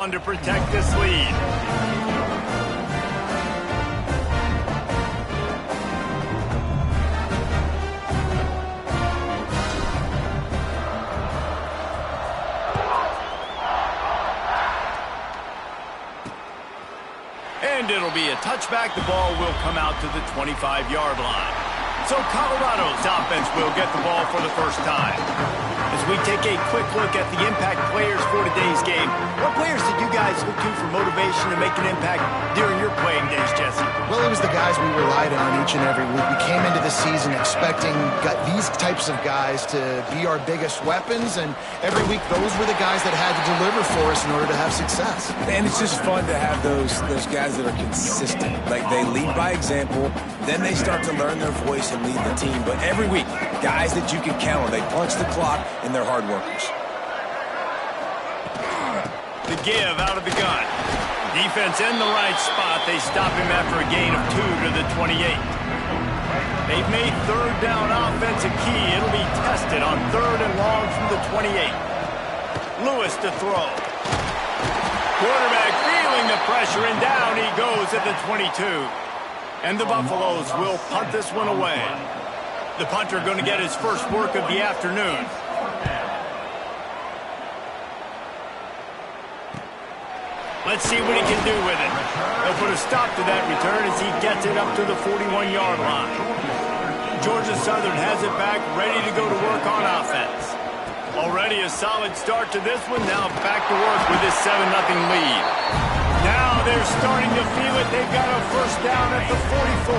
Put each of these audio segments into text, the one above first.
to protect this lead. And it'll be a touchback. The ball will come out to the 25-yard line. So Colorado's offense will get the ball for the first time. As we take a quick look at the impact players for today's game, what players did you guys look to for motivation to make an impact during your playing days, Jesse? Well, it was the guys we relied on each and every week. We came into the season expecting these types of guys to be our biggest weapons, and every week those were the guys that had to deliver for us in order to have success. And it's just fun to have those guys that are consistent. Like, they lead by example, then they start to learn their voice and lead the team. But every week, guys that you can count on, they punch the clock, and they're hard workers. The give out of the gun. Defense in the right spot. They stop him after a gain of 2 to the 28. They've made third down offense a key. It'll be tested on 3rd and long from the 28. Lewis to throw. Quarterback feeling the pressure, and down he goes at the 22. And the Buffaloes will punt this one away. The punter going to get his first work of the afternoon. Let's see what he can do with it. They'll put a stop to that return as he gets it up to the 41-yard line. Georgia Southern has it back, ready to go to work on offense. Already a solid start to this one. Now back to work with this 7-0 lead. Now they're starting to feel it. They've got a first down at the 44.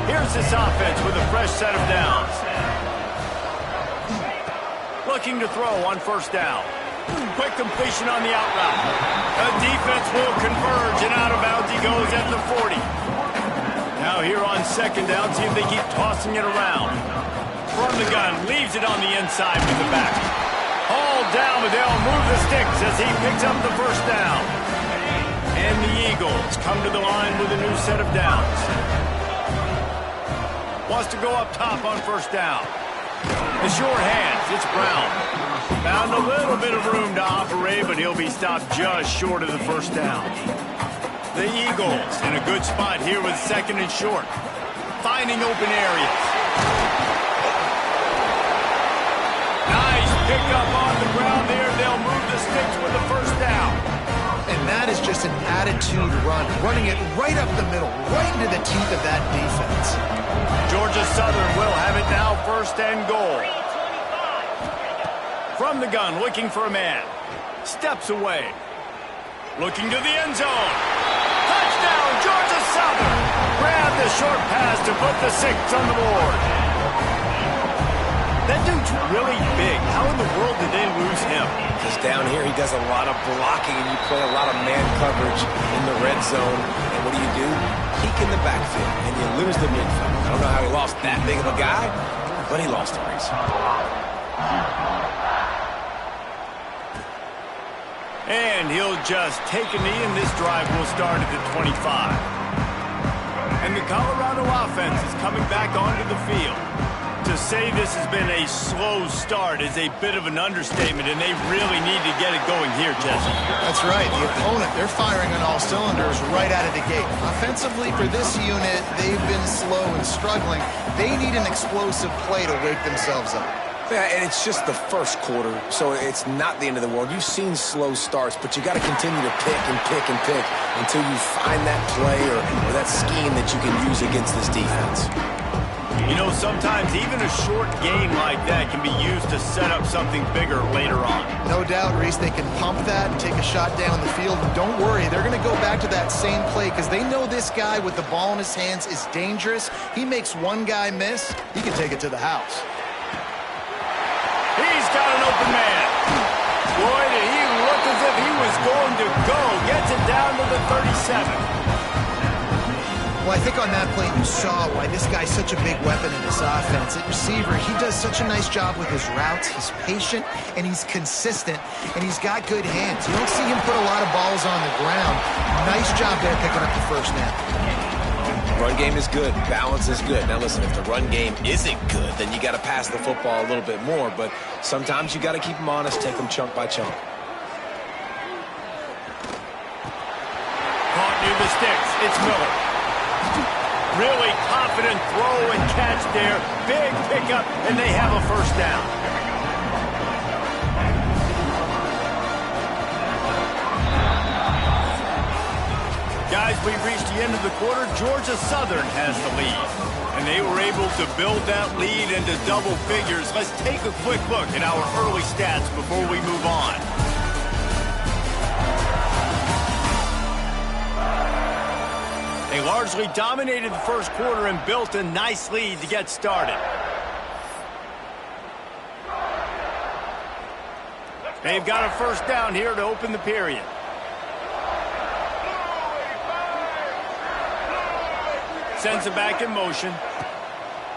Here's this offense with a fresh set of downs. Looking to throw on first down. Quick completion on the out route. The defense will converge, and out of bounds he goes at the 40. Now here on second down, see if they keep tossing it around. From the gun, leaves it on the inside with the back. Hauled down, but they'll move the sticks as he picks up the first down. And the Eagles come to the line with a new set of downs. Wants to go up top on first down. The short hands, it's Brown. Found a little bit of room to operate, but he'll be stopped just short of the first down. The Eagles in a good spot here with 2nd and short. Finding open areas. Nice pickup on the ground there. They'll move the sticks with the first down. And that is just an attitude run, running it right up the middle, right into the teeth of that defense. Georgia Southern will have it now, 1st and goal. From the gun, looking for a man. Steps away. Looking to the end zone. Touchdown, Georgia Southern. Grab the short pass to put the 6 on the board. That dude's really big. How in the world did they lose him? Because down here he does a lot of blocking, and you play a lot of man coverage in the red zone. And what do? Peek in the backfield, and you lose the midfield. I don't know how he lost that big of a guy, but he lost the race. And he'll just take a knee, and this drive will start at the 25. And the Colorado offense is coming back onto the field. To say this has been a slow start is a bit of an understatement, and they really need to get it going here, Jesse. That's right. The opponent, they're firing on all cylinders right out of the gate. Offensively, for this unit, they've been slow and struggling. They need an explosive play to wake themselves up. Yeah, and it's just the first quarter, so it's not the end of the world. You've seen slow starts, but you got to continue to pick and pick and pick until you find that play or that scheme that you can use against this defense. You know, sometimes even a short game like that can be used to set up something bigger later on. No doubt, Reese, they can pump that and take a shot down the field. And don't worry, they're going to go back to that same play because they know this guy with the ball in his hands is dangerous. He makes one guy miss, he can take it to the house. He's got an open man. Boy, did he look as if he was going to go. Gets it down to the 37. Well, I think on that play you saw why this guy's such a big weapon in this offense. At receiver, he does such a nice job with his routes. He's patient, and he's consistent, and he's got good hands. You don't see him put a lot of balls on the ground. Nice job there picking up the first down. Run game is good. Balance is good. Now, listen, if the run game isn't good, then you got to pass the football a little bit more. But sometimes you got to keep them honest, take them chunk by chunk. Near the sticks, it's Miller. Really confident throw and catch there. Big pickup, and they have a first down. Guys, we've reached the end of the quarter. Georgia Southern has the lead. And they were able to build that lead into double figures. Let's take a quick look at our early stats before we move on. They largely dominated the first quarter and built a nice lead to get started. They've got a first down here to open the period. Sends it back in motion.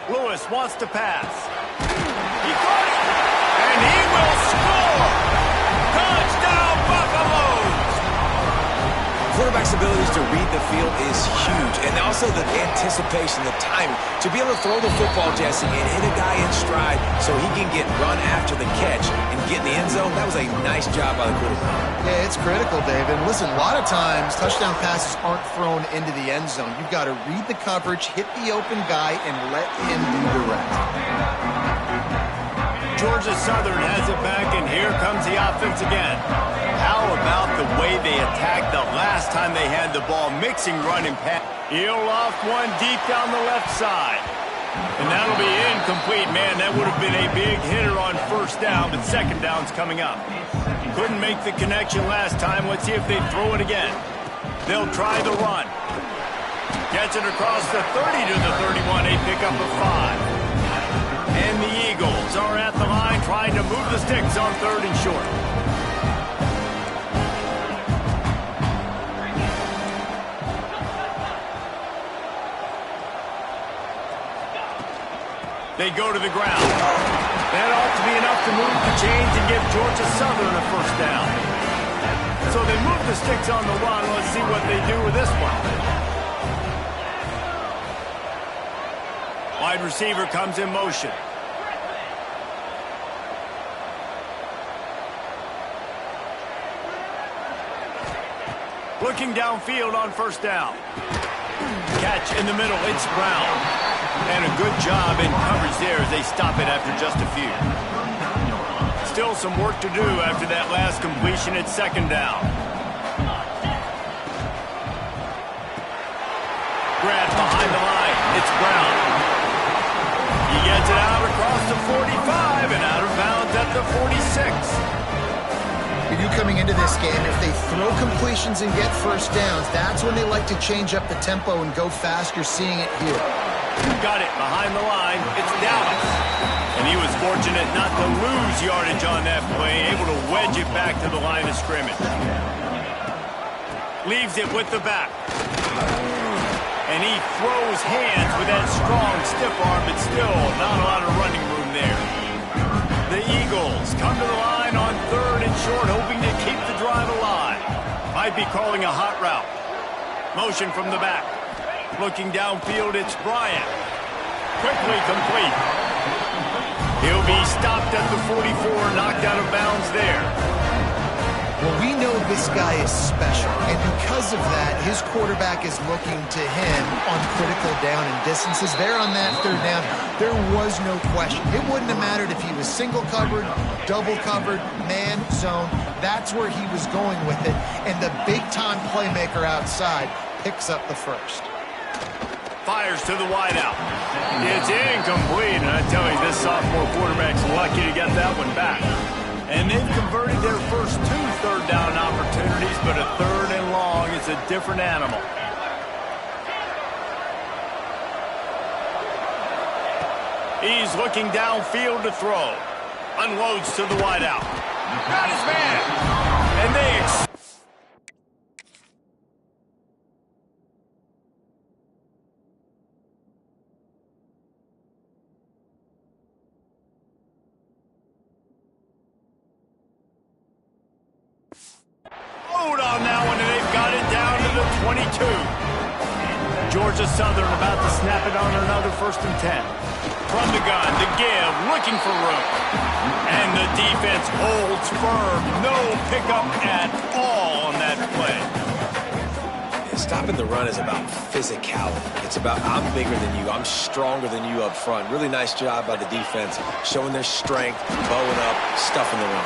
Lewis wants to pass. He got it! And he will score! Touchdown, Buffaloes! Quarterback's abilities to read the field is huge, and also the anticipation, the timing. To be able to throw the football, Jesse, and hit a guy in stride so he can get run after the catch and get in the end zone, that was a nice job by the quarterback. Yeah, it's critical, David. Listen, a lot of times touchdown passes aren't thrown into the end zone. You've got to read the coverage, hit the open guy, and let him do the rest. Georgia Southern has it back, and here comes the offense again. How about the way they attacked the last time they had the ball, mixing run and pass. He'll loft one deep down the left side. And that'll be incomplete. Man, that would have been a big hitter on first down, but second down's coming up. Couldn't make the connection last time. Let's see if they throw it again. They'll try the run. Gets it across the 30 to the 31. A pickup of 5. And the Eagles are at the line trying to move the sticks on third and short. They go to the ground. That ought to be enough to move the chains and give Georgia Southern a first down. So they move the sticks on the run. Let's see what they do with this one. Wide receiver comes in motion. Looking downfield on first down. Catch in the middle. It's Brown. And a good job in coverage there as they stop it after just a few. Still some work to do after that last completion at second down. Grab behind the line. It's Brown. He gets it out across the 45 and out of bounds at the 46. You knew coming into this game, if they throw completions and get first downs, that's when they like to change up the tempo and go fast. You're seeing it here. Got it behind the line. It's Dallas. And he was fortunate not to lose yardage on that play, able to wedge it back to the line of scrimmage. Leaves it with the back. And he throws hands with that strong, stiff arm, but still not a lot of running room there. The Eagles come to the line on third and short, hoping to keep the drive alive. Might be calling a hot route. Motion from the back. Looking downfield, it's Bryant. Quickly complete. He'll be stopped at the 44, knocked out of bounds there. Well, we know this guy is special, and because of that, his quarterback is looking to him on critical down and distances. There on that third down, there was no question. It wouldn't have mattered if he was single covered, double covered, man, zone. That's where he was going with it, and the big-time playmaker outside picks up the first. Fires to the wideout. It's incomplete, and I tell you, this sophomore quarterback's lucky to get that one back. And they've converted their first 2 third down opportunities, but a third and long is a different animal. He's looking downfield to throw. Unloads to the wideout. Got his man. And they on that one, and they've got it down to the 22. Georgia Southern about to snap it on another 1st and 10. From the gun, the give, looking for room. And the defense holds firm. No pickup at all on that play. Yes, Stopping the run is about physicality. It's about I'm bigger than you, I'm stronger than you up front. Really nice job by the defense, showing their strength, bowing up, stuffing the run.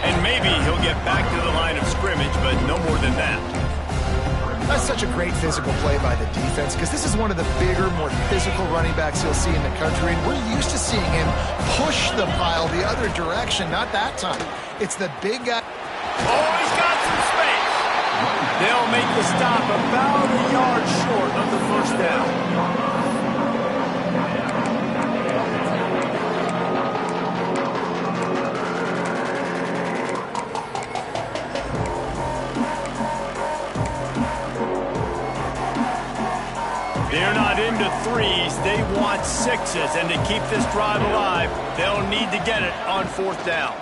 And maybe he'll get back to the line of scrimmage, but no more than that. That's such a great physical play by the defense because this is one of the bigger, more physical running backs you'll see in the country, and we're used to seeing him push the pile the other direction. Not that time. It's the big guy. Oh, he's got some space. They'll make the stop about a yard short of the first down. They're not into threes, they want sixes, and to keep this drive alive, they'll need to get it on fourth down.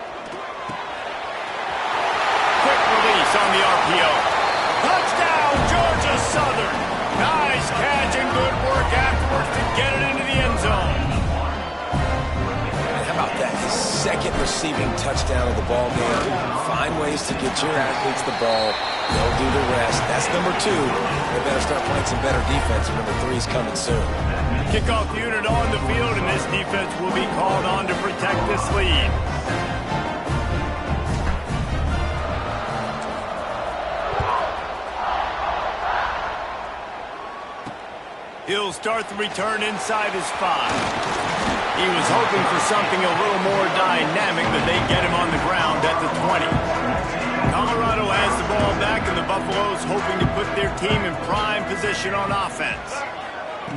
Quick release on the RPO. Touchdown, Georgia Southern. Nice catch and good work afterwards to get it into the end zone. And how about that? His second receiving touchdown of the ball game. Find ways to get your athletes the ball. They'll do the rest. That's number 2. They better start playing some better defense, and number 3 is coming soon. Kickoff unit on the field, and this defense will be called on to protect this lead. He'll start the return inside his 5. He was hoping for something a little more dynamic, but they get him on the ground at the 20. Colorado has the ball back, and the Buffaloes hoping to put their team in prime position on offense.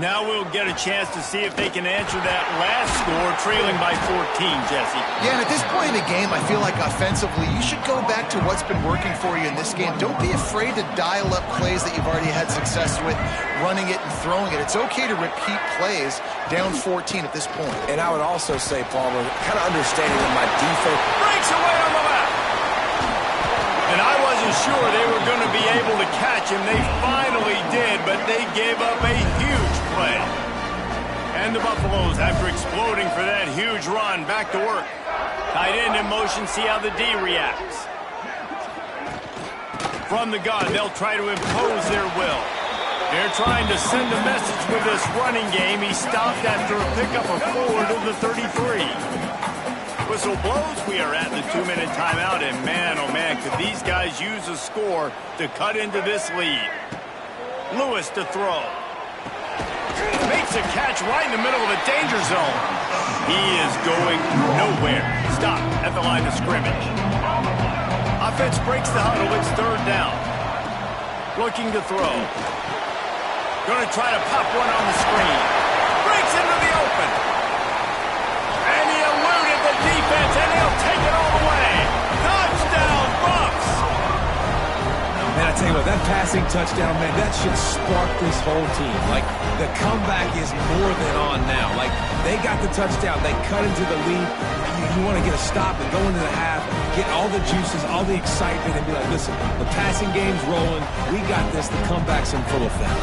Now we'll get a chance to see if they can answer that last score, trailing by 14, Jesse. Yeah, and at this point in the game, I feel like offensively, you should go back to what's been working for you in this game. Don't be afraid to dial up plays that you've already had success with, running it and throwing it. It's okay to repeat plays down 14 at this point. And I would also say, Palmer, kind of understanding that my defense breaks away on the left. And I wasn't sure they were going to be able to catch him. They finally did, but they gave up a huge play. And the Buffaloes, after exploding for that huge run, back to work. Tight end in motion, see how the D reacts. From the gun, they'll try to impose their will. They're trying to send a message with this running game. He stopped after a pickup of 4 to the 33. Whistle blows. We are at the 2-minute timeout, and man, oh man, could these guys use a score to cut into this lead. Lewis to throw. Makes a catch right in the middle of the danger zone. He is going nowhere. Stop at the line of scrimmage. Offense breaks the huddle. It's third down. Looking to throw. Going to try to pop one on the screen. Breaks into the open. And he eluded the defense, and he'll take it all the way. Touchdown, Buffs! Man, I tell you what, that passing touchdown, man, that should spark this whole team. Like, the comeback is more than on now. Like, they got the touchdown. They cut into the lead. You want to get a stop and go into the half, get all the juices, all the excitement, and be like, listen, the passing game's rolling. We got this. The comeback's in full effect.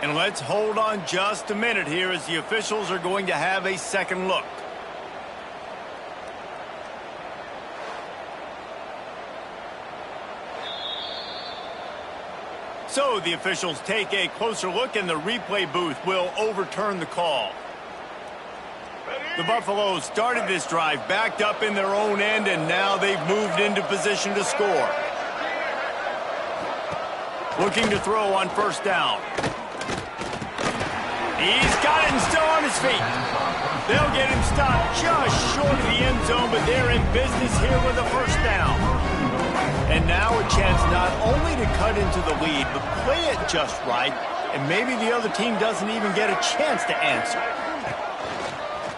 And let's hold on just a minute here as the officials are going to have a second look. So the officials take a closer look, and the replay booth will overturn the call. The Buffaloes started this drive backed up in their own end, and now they've moved into position to score. Looking to throw on first down. He's got it and still on his feet. They'll get him stopped just short of the end zone, but they're in business here with a first down. And now a chance not only to cut into the lead, but play it just right, and maybe the other team doesn't even get a chance to answer.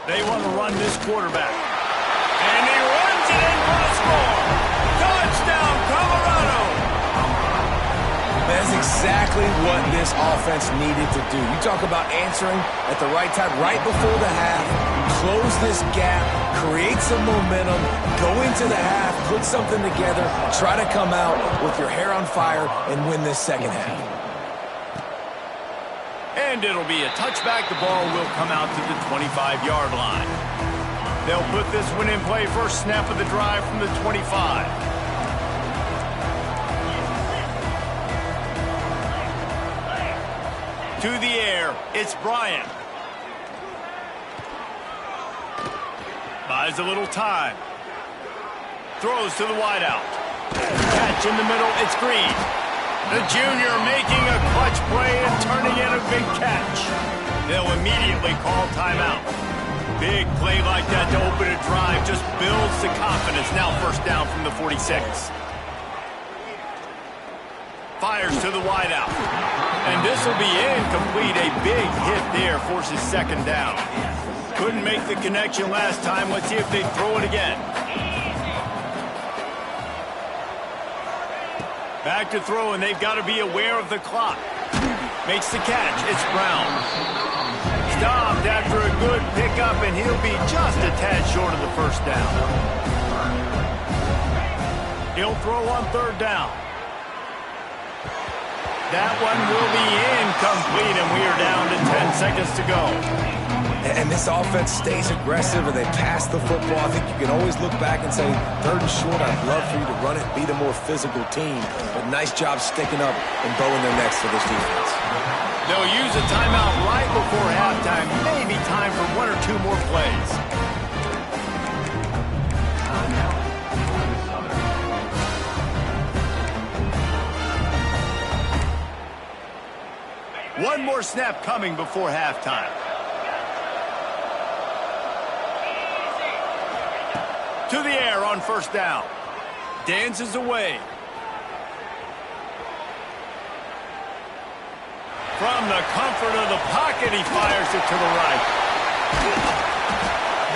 They want to run this quarterback. And he runs it in for a score. Touchdown, Colorado! That's exactly what this offense needed to do. You talk about answering at the right time, right before the half, close this gap, create some momentum, go into the half, put something together, try to come out with your hair on fire and win this second half. And it'll be a touchback. The ball will come out to the 25-yard line. They'll put this one in play. First snap of the drive from the 25. To the air, it's Bryant. Buys a little time. Throws to the wideout. Catch in the middle, it's Green. The junior making a clutch play and turning in a big catch. They'll immediately call timeout. Big play like that to open a drive just builds the confidence. Now first down from the 46. Fires to the wideout. And this will be incomplete. A big hit there forces second down. Couldn't make the connection last time. Let's see if they throw it again. Back to throw, and they've got to be aware of the clock. Makes the catch. It's Brown. Stopped after a good pickup, and he'll be just a tad short of the first down. He'll throw on third down. That one will be incomplete, and we are down to 10 seconds to go. And this offense stays aggressive and they pass the football. I think you can always look back and say, third and short, I'd love for you to run it, be the more physical team. But nice job sticking up and bowing their necks for this defense. They'll use a timeout right before halftime. Maybe time for one or two more plays. One more snap coming before halftime. To the air on first down. Dances away. From the comfort of the pocket, he fires it to the right.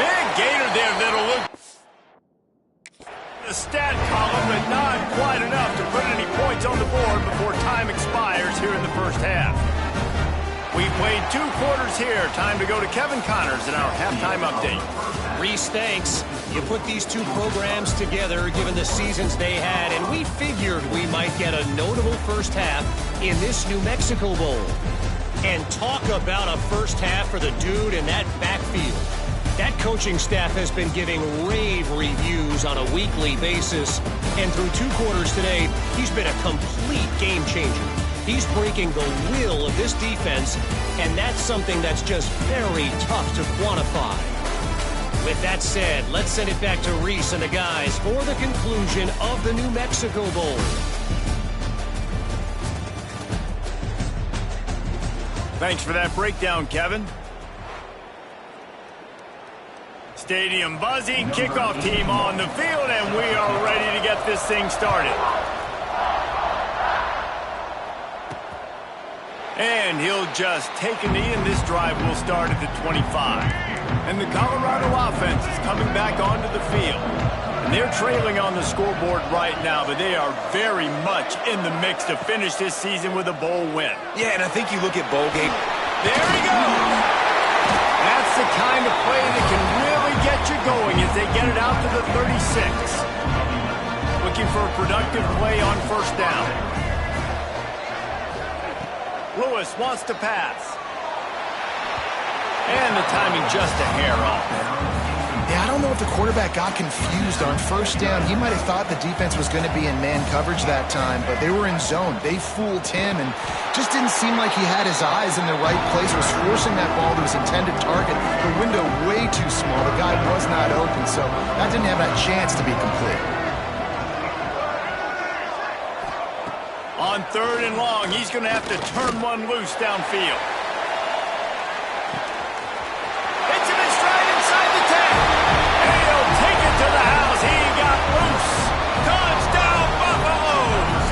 Big gator there that'll look the stat column, but not quite enough to put any points on the board before time expires here in the first half. We played 2 quarters here. Time to go to Kevin Connors in our halftime update. Reese, thanks. You put these 2 programs together given the seasons they had, and we figured we might get a notable first half in this New Mexico Bowl. And talk about a first half for the dude in that backfield. That coaching staff has been giving rave reviews on a weekly basis, and through 2 quarters today, he's been a complete game changer. He's breaking the will of this defense, and that's something that's just very tough to quantify. With that said, let's send it back to Reese and the guys for the conclusion of the New Mexico Bowl. Thanks for that breakdown, Kevin. Stadium buzzing, kickoff team on the field, and we are ready to get this thing started. And he'll just take a knee, and this drive will start at the 25. And the Colorado offense is coming back onto the field. And they're trailing on the scoreboard right now, but they are very much in the mix to finish this season with a bowl win. Yeah, and I think you look at bowl game. There he goes! That's the kind of play that can really get you going as they get it out to the 36. Looking for a productive play on first down. Lewis wants to pass. And the timing just a hair off. Yeah, I don't know if the quarterback got confused on first down. He might have thought the defense was going to be in man coverage that time, but they were in zone. They fooled him and just didn't seem like he had his eyes in the right place, was forcing that ball to his intended target. The window way too small. The guy was not open, so that didn't have that chance to be complete. On third and long, he's going to have to turn one loose downfield. Hits him in stride inside the 10. And he'll take it to the house. He got loose. Touchdown, Buffaloes!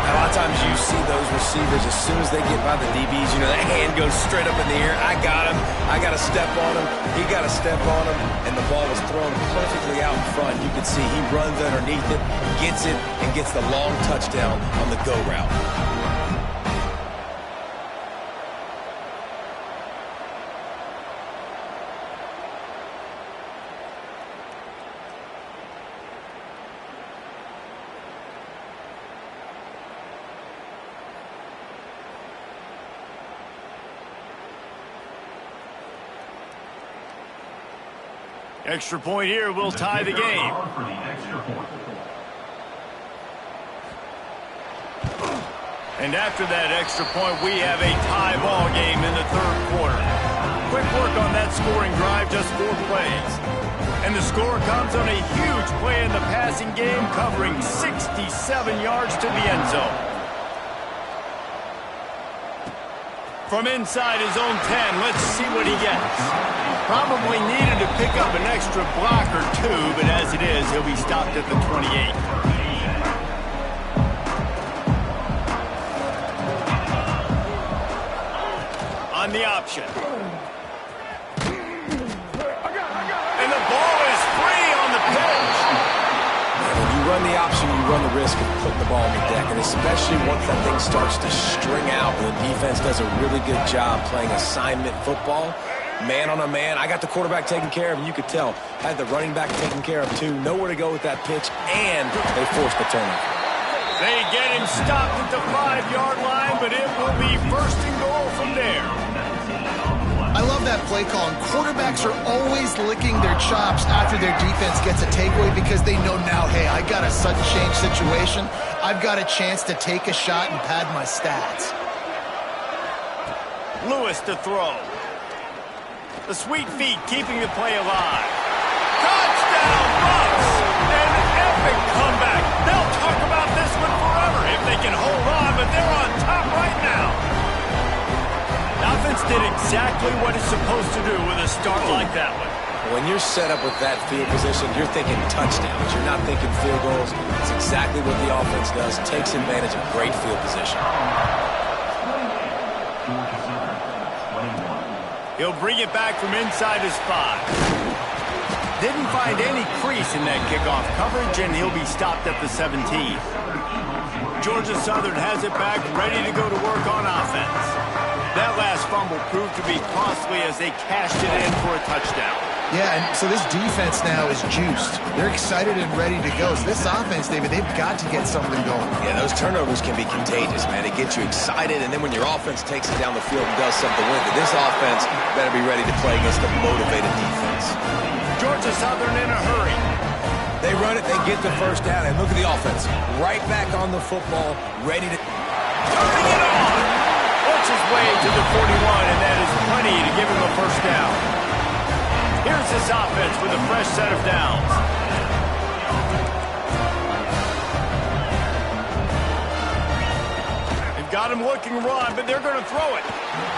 A lot of times you see those receivers, as soon as they get by the DBs, you know, that hand goes straight up in the air. I got him. I got to step on him. He got to step on him. And the ball was thrown perfectly out in front. You can see he runs underneath it, gets it, and gets the long touchdown on the go route. Extra point here will tie the game. And after that extra point, we have a tie ball game in the third quarter. Quick work on that scoring drive, just 4 plays. And the score comes on a huge play in the passing game, covering 67 yards to the end zone. From inside his own 10, let's see what he gets. Probably needed to pick up an extra block or 2, but as it is, he'll be stopped at the 28. On the option. And the ball is free on the pitch. When you run the option, you run the risk of putting the ball on the deck, and especially once that thing starts to string out, the defense does a really good job playing assignment football. Man on a man. I got the quarterback taken care of, and you could tell. Had the running back taken care of, too. Nowhere to go with that pitch, and they forced the turnover. They get him stopped at the 5-yard line, but it will be first and goal from there. I love that play call. And quarterbacks are always licking their chops after their defense gets a takeaway because they know now, hey, I got a sudden change situation. I've got a chance to take a shot and pad my stats. Lewis to throw. The sweet feet keeping the play alive. Touchdown, Bucks! An epic comeback. They'll talk about this one forever if they can hold on, but they're on top right now. The offense did exactly what it's supposed to do with a start like that one. When you're set up with that field position, you're thinking touchdowns. You're not thinking field goals. It's exactly what the offense does. Takes advantage of great field position. He'll bring it back from inside his 5. Didn't find any crease in that kickoff coverage, and he'll be stopped at the 17. Georgia Southern has it back, ready to go to work on offense. That last fumble proved to be costly as they cashed it in for a touchdown. Yeah, and so this defense now is juiced. They're excited and ready to go. So this offense, David, they've got to get something going. Yeah, those turnovers can be contagious, man. It gets you excited, and then when your offense takes it down the field and does something with it, this offense better be ready to play against a motivated defense. Georgia Southern in a hurry. They run it, they get the first down, and look at the offense. Right back on the football, ready to... Turning it on! Works his way to the 41, and that is plenty to give him a first down. Here's this offense with a fresh set of downs. They've got him looking run, but they're going to throw it.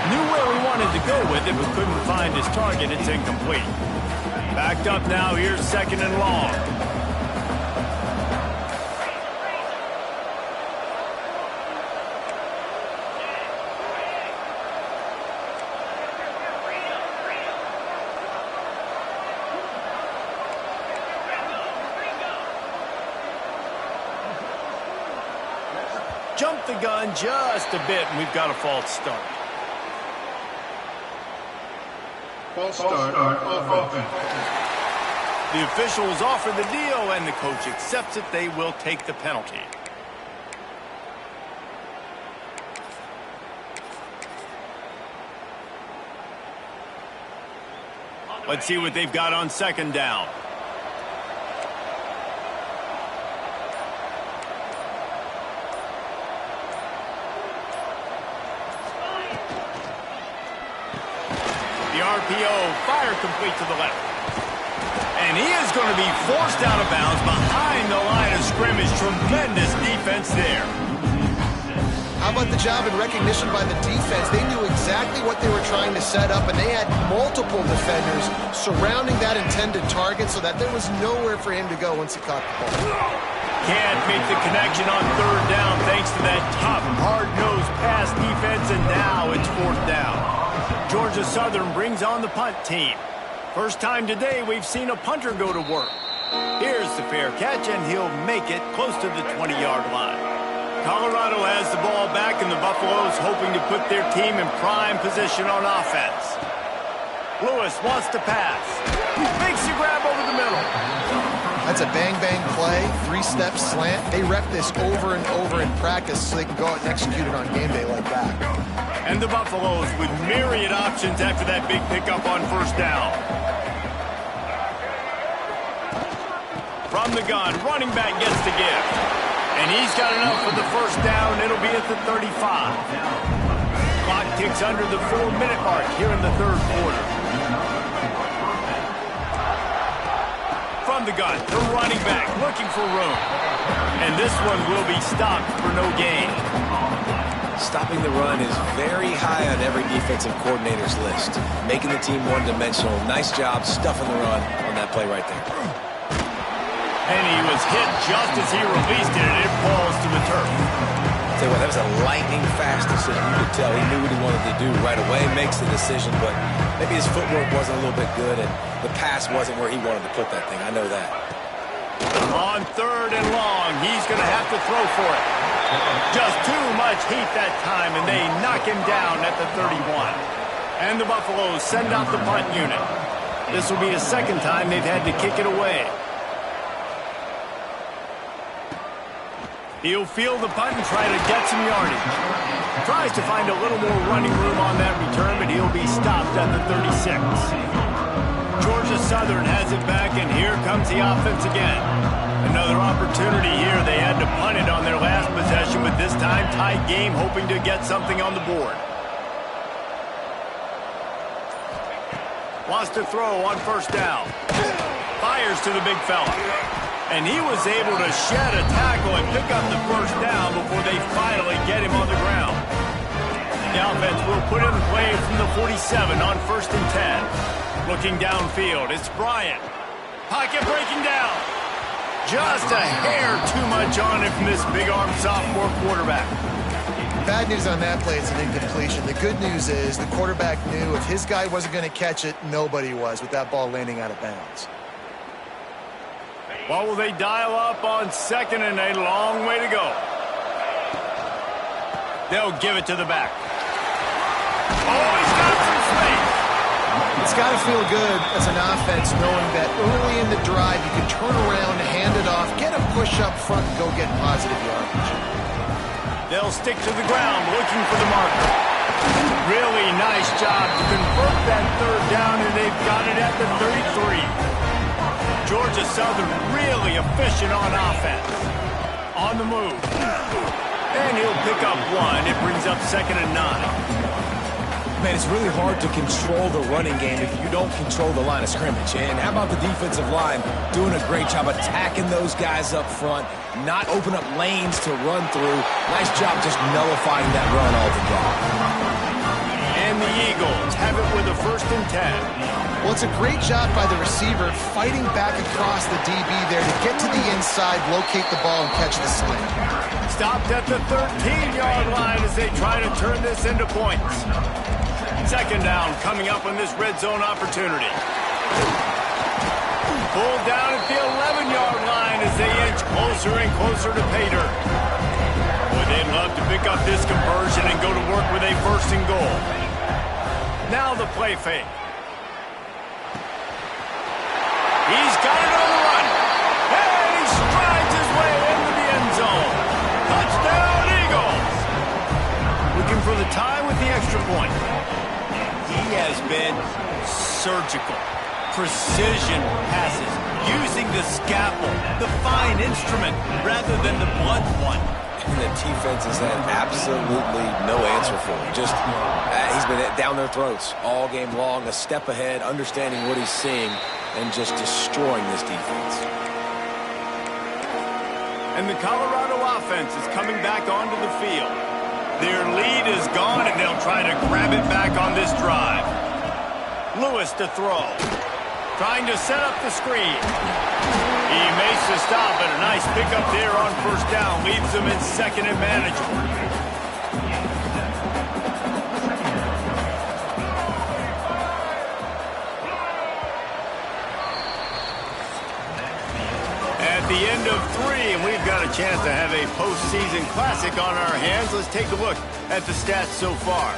Knew where he wanted to go with it, but couldn't find his target. It's incomplete. Backed up now. Here's second and long. Jumped the gun just a bit, and we've got a false start. False start on offense. The officials offer the deal, and the coach accepts it. They will take the penalty. Let's see what they've got on second down. The RPO, fire complete to the left. And he is going to be forced out of bounds behind the line of scrimmage. Tremendous defense there. How about the job and recognition by the defense? They knew exactly what they were trying to set up, and they had multiple defenders surrounding that intended target so that there was nowhere for him to go once he caught the ball. Can't make the connection on third down thanks to that tough, hard-nosed pass defense, and now it's fourth down. Georgia Southern brings on the punt team. First time today we've seen a punter go to work. Here's the fair catch, and he'll make it close to the 20-yard line. Colorado has the ball back, and the Buffaloes hoping to put their team in prime position on offense. Lewis wants to pass. Makes the grab over the middle. That's a bang-bang play, 3-step slant. They rep this over and over in practice so they can go out and execute it on game day like that. And the Buffaloes with myriad options after that big pickup on first down. From the gun, running back gets the give. And he's got enough for the first down. It'll be at the 35. Clock ticks under the 4-minute mark here in the third quarter. From the gun, the running back looking for room. And this one will be stopped for no gain. Stopping the run is very high on every defensive coordinator's list. Making the team one-dimensional. Nice job stuffing the run on that play right there. And he was hit just as he released it, and it falls to the turf. Tell you what, that was a lightning-fast decision. You could tell he knew what he wanted to do right away, makes the decision, but maybe his footwork wasn't a little bit good, and the pass wasn't where he wanted to put that thing. I know that. On 3rd and long, he's going to have to throw for it. Just too much heat that time, and they knock him down at the 31. And the Buffaloes send out the punt unit. This will be the second time they've had to kick it away. He'll field the punt and try to get some yardage. Tries to find a little more running room on that return, but he'll be stopped at the 36. Georgia Southern has it back, and here comes the offense again. Another opportunity here. They had to punt it on their last possession, but this time tied game, hoping to get something on the board. Wants to throw on first down. Fires to the big fella. And he was able to shed a tackle and pick up the first down before they finally get him on the ground. The offense will put in play from the 47 on 1st and 10. Looking downfield, it's Bryant. Pocket breaking down. Just a hair too much on it from this big-arm sophomore quarterback. Bad news on that play, it's an incompletion. The good news is the quarterback knew if his guy wasn't going to catch it, nobody was with that ball landing out of bounds. What will they dial up on 2nd and a long way to go? They'll give it to the back. Oh, he's got some space. It's got to feel good as an offense knowing that early in the drive you can turn around, hand it off, get a push up front, and go get positive yardage. They'll stick to the ground looking for the marker. Really nice job to convert that 3rd down, and they've got it at the 33. Georgia Southern really efficient on offense. On the move. And he'll pick up one. It brings up 2nd and 9. Man, it's really hard to control the running game if you don't control the line of scrimmage. And how about the defensive line doing a great job attacking those guys up front, not open up lanes to run through. Nice job just nullifying that run altogether. And the Eagles have it with a 1st and 10. Well, it's a great job by the receiver fighting back across the DB there to get to the inside, locate the ball, and catch the slant. Stopped at the 13-yard line as they try to turn this into points. 2nd down coming up on this red zone opportunity. Pulled down at the 11-yard line as they inch closer and closer to pay dirt. Boy, they'd love to pick up this conversion and go to work with a 1st and goal. Now the play fake. He's got it on the run. And he strides his way into the end zone. Touchdown, Eagles. Looking for the tie with the extra point. He has been surgical. Precision passes. Using the scalpel, the fine instrument, rather than the blunt one. And the defense has had absolutely no answer for him. Just, he's been down their throats all game long, a step ahead, understanding what he's seeing, and just destroying this defense. And the Colorado offense is coming back onto the field. Their lead is gone, and they'll try to grab it back on this drive. Lewis to throw. Trying to set up the screen. He makes the stop, and a nice pickup there on 1st down. Leaves them in 2nd and manageable. At the end of 3, and we've got a chance to have a postseason classic on our hands. Let's take a look at the stats so far.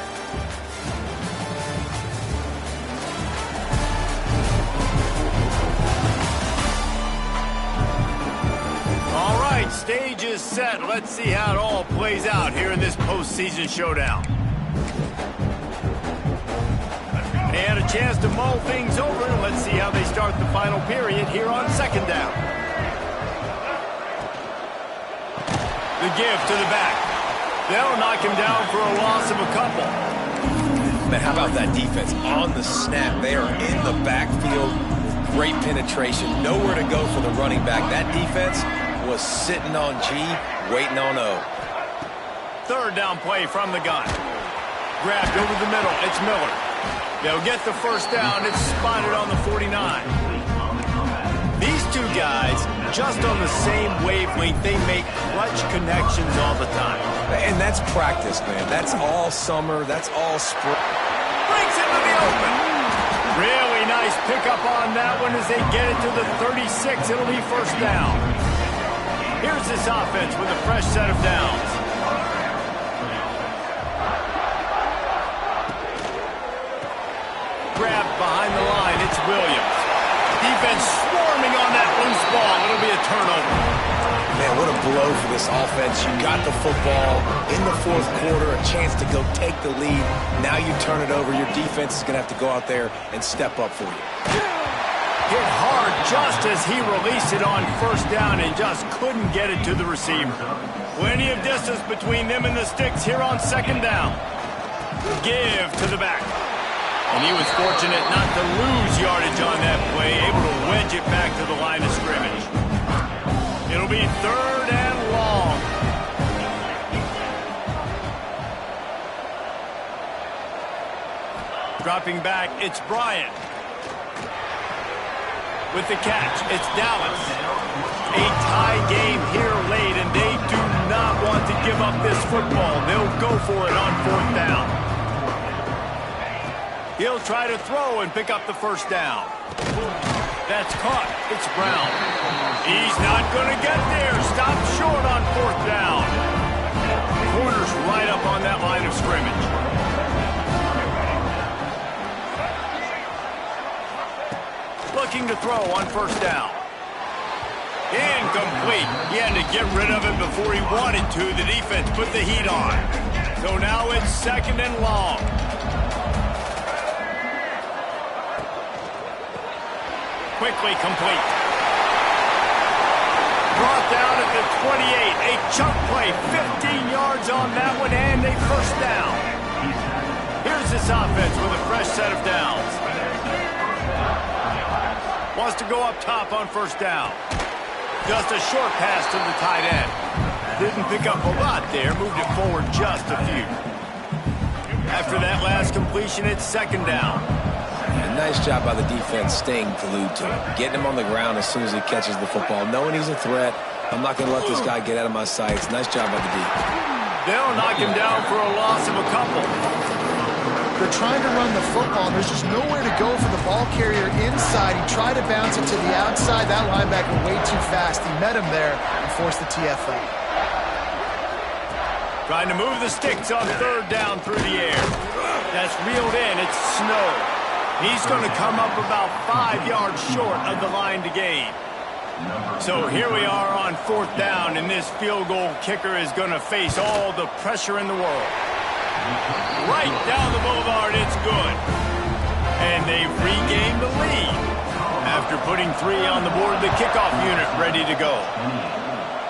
All right, stage is set. Let's see how it all plays out here in this postseason showdown. They had a chance to mull things over, and let's see how they start the final period here on 2nd down. The give to the back. They'll knock him down for a loss of a couple. Man, how about that defense on the snap? They are in the backfield. Great penetration. Nowhere to go for the running back. That defense was sitting on G, waiting on O. Third down play from the gun. Grabbed over the middle. It's Miller. They'll get the first down. It's spotted on the 49. These two guys, just on the same wavelength, they make clutch connections all the time. And that's practice, man. That's all summer. That's all spring. Breaks into the open. Really nice pickup on that one as they get it to the 36. It'll be first down. Here's this offense with a fresh set of downs. Grabbed behind the line. It's Williams. Defense swarming on that loose ball. It'll be a turnover. Man, what a blow for this offense. You got the football in the fourth quarter, a chance to go take the lead. Now you turn it over. Your defense is going to have to go out there and step up for you. Hit hard just as he released it on first down and just couldn't get it to the receiver. Plenty of distance between them and the sticks here on second down. Give to the back. And he was fortunate not to lose yardage on that play, able to wedge it back to the line of scrimmage. It'll be third and long. Dropping back, it's Bryant. With the catch, it's Dallas. A tie game here late, and they do not want to give up this football. They'll go for it on fourth down. He'll try to throw and pick up the first down. That's caught. It's Brown. He's not going to get there. Stop short on fourth down. Corner's right up on that line of scrimmage. Looking to throw on first down. Incomplete. He had to get rid of it before he wanted to. The defense put the heat on. So now it's second and long. Quickly complete. Brought down at the 28. A chunk play. 15 yards on that one and a first down. Here's this offense with a fresh set of downs. Wants to go up top on first down. Just a short pass to the tight end. Didn't pick up a lot there. Moved it forward just a few. After that last completion, it's second down. And nice job by the defense staying glued to him. Getting him on the ground as soon as he catches the football. Knowing he's a threat. I'm not going to let this guy get out of my sights. Nice job by the D. They'll knock him down for a loss of a couple. They're trying to run the football, and there's just nowhere to go for the ball carrier inside. He tried to bounce it to the outside. That linebacker way too fast. He met him there and forced the TFL. Trying to move the sticks on third down through the air. That's reeled in. It's Snow. He's going to come up about 5 yards short of the line to gain. So here we are on fourth down, and this field goal kicker is going to face all the pressure in the world. Right down the boulevard, it's good. And they've regained the lead. After putting 3 on the board, the kickoff unit ready to go.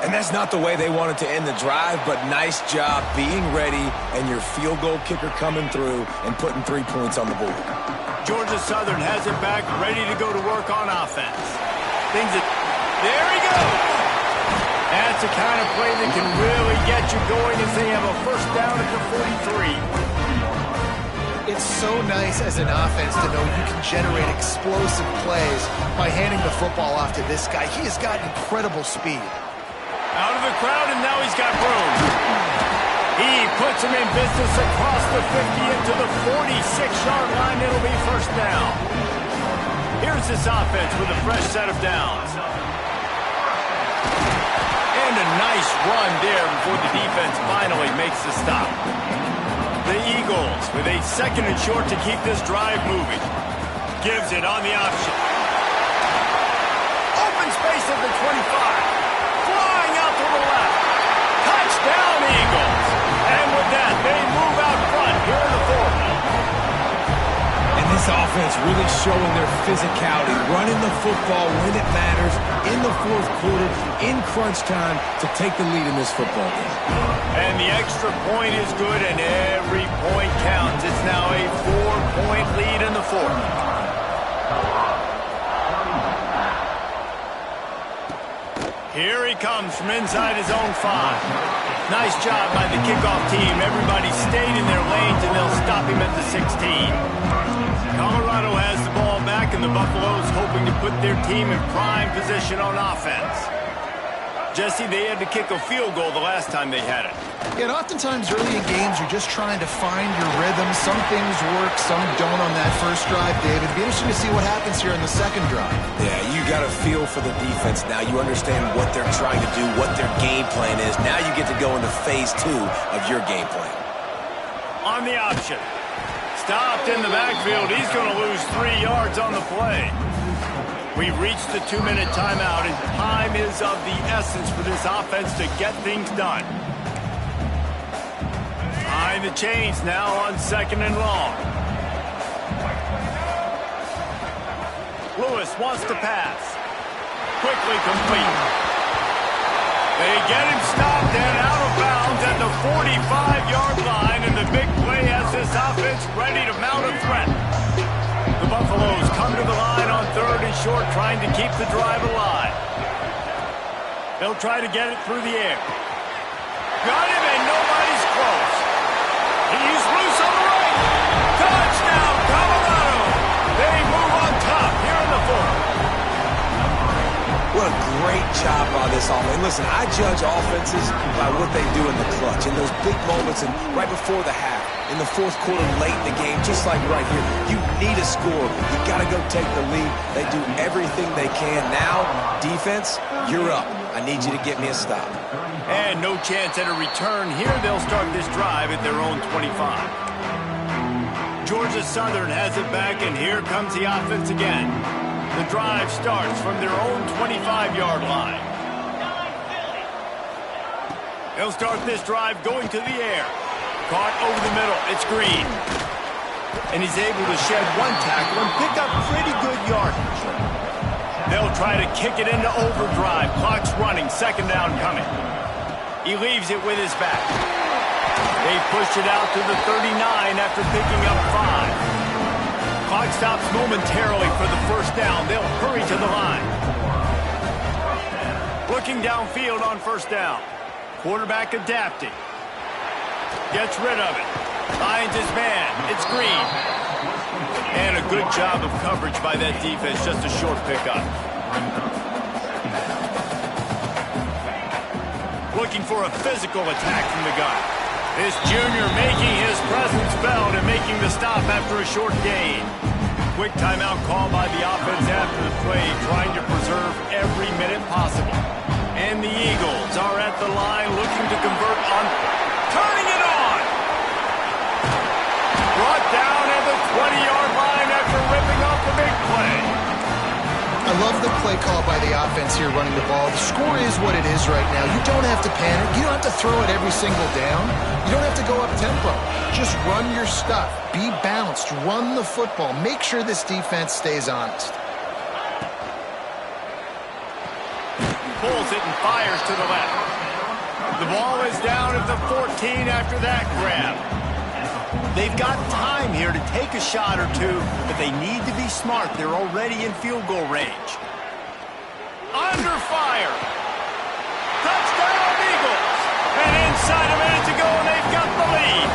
And that's not the way they wanted to end the drive, but nice job being ready and your field goal kicker coming through and putting 3 points on the board. Georgia Southern has it back, ready to go to work on offense. There he goes! That's the kind of play that can really get you going if they have a first down at the 43. It's so nice as an offense to know you can generate explosive plays by handing the football off to this guy. He has got incredible speed. Out of the crowd, and now he's got room. He puts him in business across the 50 into the 46-yard line. It'll be first down. Here's this offense with a fresh set of downs. And a nice run there before the defense finally makes the stop. The Eagles with a second and short to keep this drive moving. Gives it on the option. Open space at the 25. Flying out to the left. Touchdown, Eagles. And with that, they move out front here in the fourth. And this offense really showing their physicality, running the football when it matters, in the fourth quarter, in crunch time, to take the lead in this football game. And the extra point is good, and every point counts. It's now a 4-point lead in the fourth. Here he comes from inside his own 5. Nice job by the kickoff team. Everybody stayed in their lanes, and they'll stop him at the 16. Colorado has the ball back, and the Buffaloes hoping to put their team in prime position on offense. Jesse, they had to kick a field goal the last time they had it. Yeah, and oftentimes early in games, you're just trying to find your rhythm. Some things work, some don't on that first drive, David. It'd be interesting to see what happens here in the second drive. Yeah, you got a feel for the defense now. You understand what they're trying to do, what their game plan is. Now you get to go into phase 2 of your game plan. On the option. Stopped in the backfield. He's going to lose 3 yards on the play. We've reached the 2-minute timeout, and time is of the essence for this offense to get things done. Behind the chains now on 2nd and long. Lewis wants to pass. Quickly complete. They get him stopped and out of bounds at the 45-yard line, and the big play has this offense ready to mount a threat. The Buffaloes come to the line on 3rd and short, trying to keep the drive alive. They'll try to get it through the air. Got him, and nobody's close. He's loose on the right. Touchdown, Colorado. They move on top here in the 4th. What a great job by this offense. Listen, I judge offenses by what they do in the clutch, in those big moments and right before the half, in the 4th quarter, late in the game, just like right here. You need a score. You got to go take the lead. They do everything they can. Now, defense, you're up. I need you to get me a stop. And no chance at a return here. They'll start this drive at their own 25. Georgia Southern has it back, and here comes the offense again. The drive starts from their own 25-yard line. They'll start this drive going to the air. Caught over the middle. It's Green. And he's able to shed 1 tackle and pick up pretty good yardage. They'll try to kick it into overdrive. Clock's running. 2nd down coming. He leaves it with his back. They push it out to the 39 after picking up 5. Clock stops momentarily for the 1st down. They'll hurry to the line. Looking downfield on 1st down. Quarterback adapting. Gets rid of it. Finds his man. It's Green. And a good job of coverage by that defense. Just a short pickup. Looking for a physical attack from the gun. This junior making his presence felt and making the stop after a short gain. Quick timeout call by the offense after the play, trying to preserve every minute possible. And the Eagles are at the line looking to convert on... Turning it on! Brought down at the 20-yard line after ripping off the big play. I love the play call by the offense here running the ball. The score is what it is right now. You don't have to panic. You don't have to throw it every single down. You don't have to go up tempo. Just run your stuff. Be balanced. Run the football. Make sure this defense stays honest. Pulls it and fires to the left. The ball is down at the 14 after that grab. They've got time here to take a shot or two, but they need to be smart. They're already in field goal range. Under fire. Touchdown, Eagles. And inside a minute to go, and they've got the lead.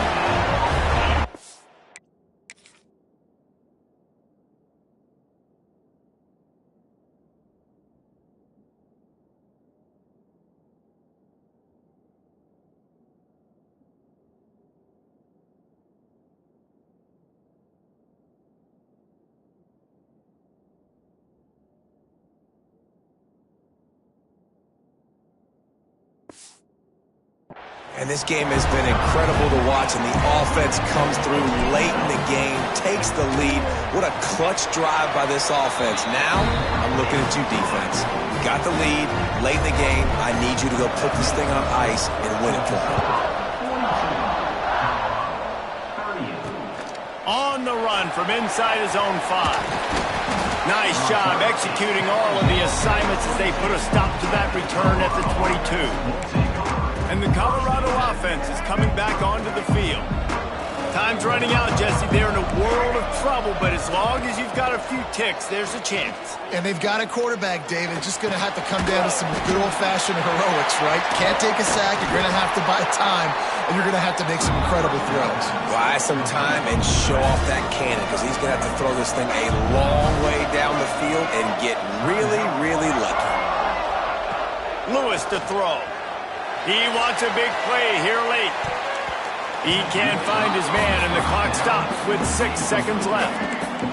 And this game has been incredible to watch, and the offense comes through late in the game, takes the lead. What a clutch drive by this offense. Now, I'm looking at you, defense. You got the lead late in the game. I need you to go put this thing on ice and win it for me. On the run from inside his own 5. Nice job executing all of the assignments as they put a stop to that return at the 22. And the Colorado offense is coming back onto the field. Time's running out, Jesse. They're in a world of trouble, but as long as you've got a few ticks, there's a chance. And they've got a quarterback, David. Just going to have to come down to some good old-fashioned heroics, right? Can't take a sack. You're going to have to buy time, and you're going to have to make some incredible throws. Buy some time and show off that cannon, because he's going to have to throw this thing a long way down the field and get really, really lucky. Lewis to throw. He wants a big play here late. He can't find his man, and the clock stops with 6 seconds left.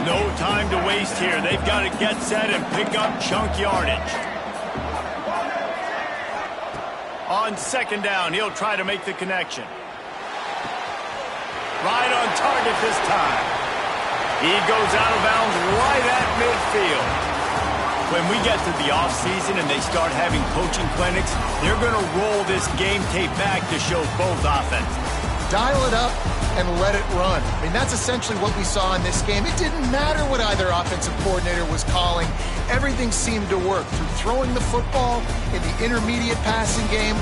No time to waste here. They've got to get set and pick up chunk yardage. On 2nd down, he'll try to make the connection. Right on target this time. He goes out of bounds right at midfield. When we get to the offseason and they start having coaching clinics, they're going to roll this game tape back to show both offenses. Dial it up and let it run. I mean, that's essentially what we saw in this game. It didn't matter what either offensive coordinator was calling. Everything seemed to work through throwing the football in the intermediate passing game.